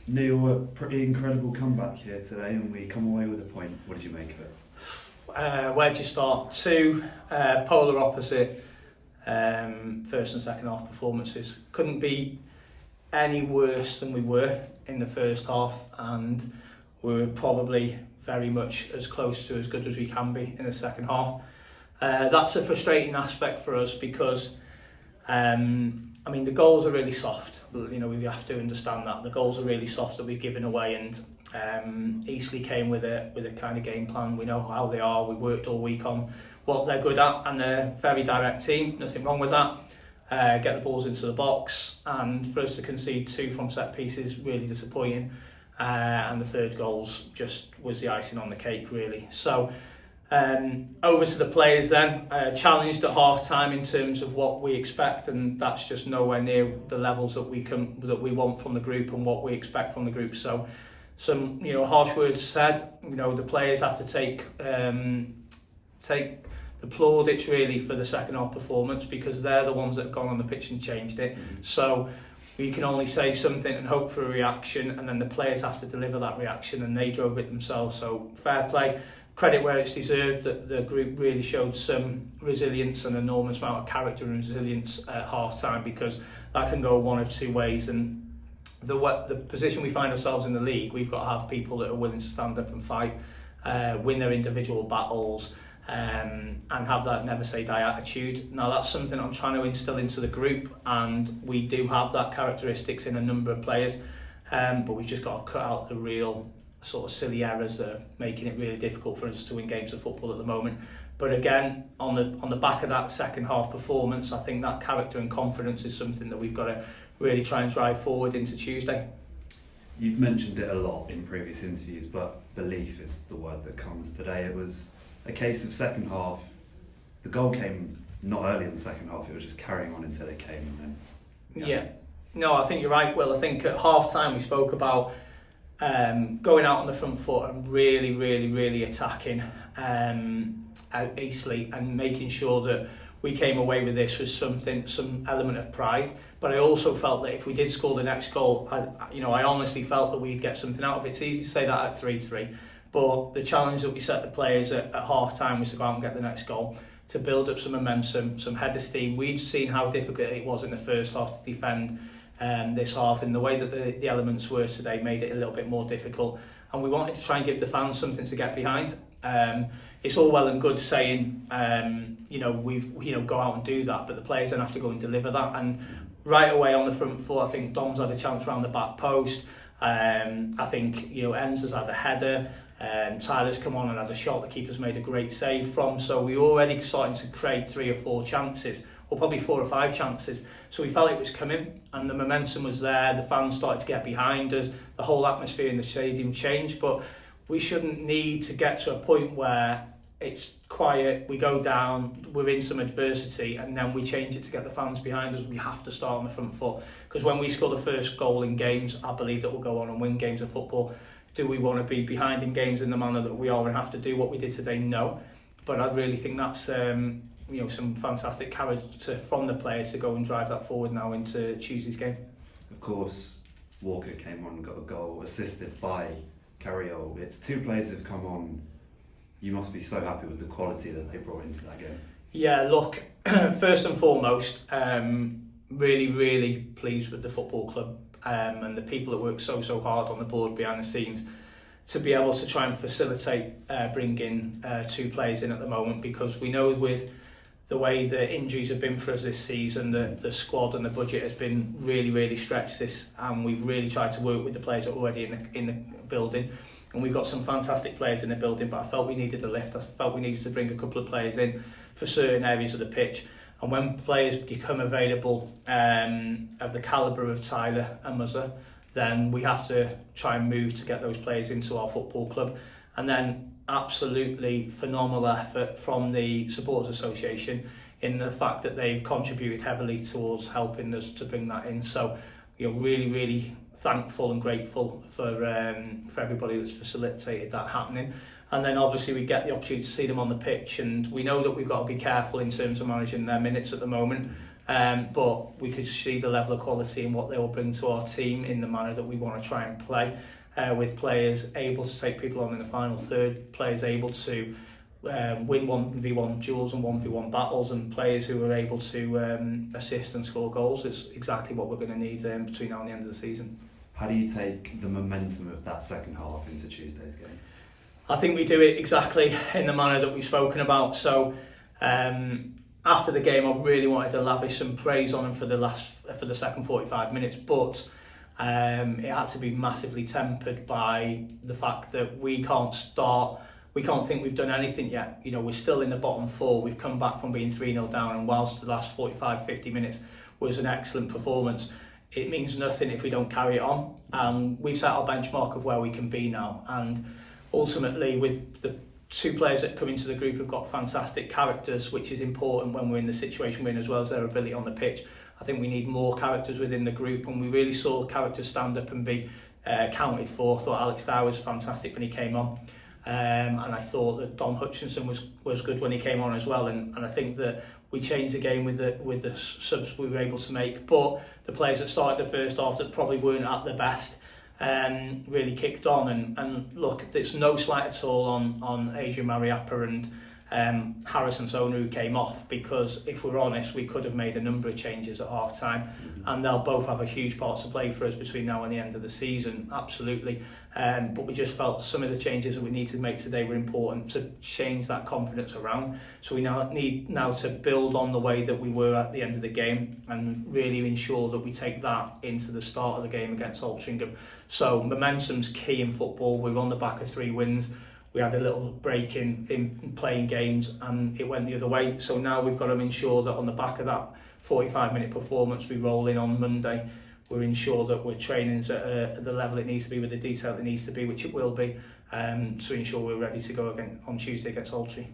Neil, a pretty incredible comeback here today, and we come away with a point. What did you make of it? Where'd you start? Two polar opposite first and second half performances. Couldn't be any worse than we were in the first half, and we were probably very much as close to as good as we can be in the second half. That's a frustrating aspect for us because the goals are really soft. We have to understand that the goals are really soft that we've given away, and Eastleigh came with a kind of game plan. We know how they are. We worked all week on what they're good at, and they're a very direct team. Nothing wrong with that. Get the balls into the box, and for us to concede 2 from set pieces, really disappointing. And the third goals just was the icing on the cake, really. So over to the players then, challenged at half time in terms of what we expect, and that's just nowhere near the levels that we want from the group and what we expect from the group. So some harsh words said. The players have to take the plaudits really for the second half performance, because they're the ones that have gone on the pitch and changed it. So we can only say something and hope for a reaction, and then the players have to deliver that reaction, and they drove it themselves. So fair play. Credit where it's deserved, that the group really showed some resilience and an enormous amount of character and resilience at half time, because that can go one of two ways. And the position we find ourselves in the league, we've got to have people that are willing to stand up and fight, win their individual battles, and have that never say die attitude. Now that's something I'm trying to instill into the group, and we do have that characteristics in a number of players, but we've just got to cut out the real sort of silly errors that are making it really difficult for us to win games of football at the moment. But again, on the back of that second half performance, I think that character and confidence is something that we've got to really try and drive forward into Tuesday. You've mentioned it a lot in previous interviews, but belief is the word that comes today. It was a case of second half. The goal came not early in the second half, it was just carrying on until it came. And then, yeah. No, I think you're right, Will. I think at half time we spoke about going out on the front foot and really attacking Eastleigh, and making sure that we came away with this with some element of pride. But I also felt that if we did score the next goal, I honestly felt that we'd get something out of it. It's easy to say that at 3-3, but the challenge that we set the players at half time was to go out and get the next goal, to build up some momentum, some head of steam. We'd seen how difficult it was in the first half to defend this half, and the way that the elements were today made it a little bit more difficult, and we wanted to try and give the fans something to get behind. It's all well and good saying go out and do that, but the players then have to go and deliver that. And right away on the front foot, I think Dom's had a chance around the back post. I think Enns has had a header. Tyler's come on and had a shot the keeper's made a great save from. So we already starting to create 3 or 4 chances, or probably 4 or 5 chances. So we felt it was coming, and the momentum was there. The fans started to get behind us. The whole atmosphere in the stadium changed. But we shouldn't need to get to a point where it's quiet, we go down, we're in some adversity, and then we change it to get the fans behind us. We have to start on the front foot, because when we score the first goal in games, I believe that we'll go on and win games of football. Do we want to be behind in games in the manner that we are and have to do what we did today? No. But I really think that's some fantastic character from the players to go and drive that forward now into Tuesday's game. Of course, Walker came on and got a goal assisted by Carriol. It's 2 players who've come on. You must be so happy with the quality that they brought into that game. Yeah, look, first and foremost, really pleased with the football club and the people that work so hard on the board behind the scenes to be able to try and facilitate bringing 2 players in at the moment, because we know with the way the injuries have been for us this season, the squad and the budget has been really stretched this, and we've really tried to work with the players that are already in the building. And we've got some fantastic players in the building, but I felt we needed a lift. I felt we needed to bring a couple of players in for certain areas of the pitch. And when players become available of the calibre of Tyler and Muzza, then we have to try and move to get those players into our football club. And then absolutely phenomenal effort from the Supporters Association in the fact that they've contributed heavily towards helping us to bring that in. So really thankful and grateful for everybody that's facilitated that happening. And then obviously we get the opportunity to see them on the pitch, and we know that we've got to be careful in terms of managing their minutes at the moment. but we could see the level of quality and what they will bring to our team in the manner that we want to try and play, with players able to take people on in the final third, players able to win 1v1 duels and 1v1 battles, and players who are able to assist and score goals. It's exactly what we're going to need between now and the end of the season. How do you take the momentum of that second half into Tuesday's game? I think we do it exactly in the manner that we've spoken about. So after the game, I really wanted to lavish some praise on them for the second 45 minutes, but it had to be massively tempered by the fact that we can't think we've done anything yet. You know, we're still in the bottom four. We've come back from being 3-0 down, and whilst the last 45-50 minutes was an excellent performance, it means nothing if we don't carry it on. And we've set our benchmark of where we can be now. And ultimately, with the two players that come into the group have got fantastic characters, which is important when we're in the situation we're in, as well as their ability on the pitch. I think we need more characters within the group, and we really saw characters stand up and be counted for. I thought Alex Dyer was fantastic when he came on. And I thought that Don Hutchinson was good when he came on as well, and I think that we changed the game with the subs we were able to make, but the players that started the first half that probably weren't at their best really kicked on, and look, there's no slight at all on Adrian Mariappa and Harrison Sona, who came off, because if we're honest, we could have made a number of changes at half time, and they'll both have a huge part to play for us between now and the end of the season, absolutely. But we just felt some of the changes that we need to make today were important to change that confidence around. So we now need to build on the way that we were at the end of the game, and really ensure that we take that into the start of the game against Altrincham. So momentum's key in football. We're on the back of 3 wins. We had a little break in playing games, and it went the other way. So now we've got to ensure that on the back of that 45-minute performance we roll in on Monday, we're ensure that we're training at the level it needs to be, with the detail it needs to be, which it will be, to ensure we're ready to go again on Tuesday against Altrincham.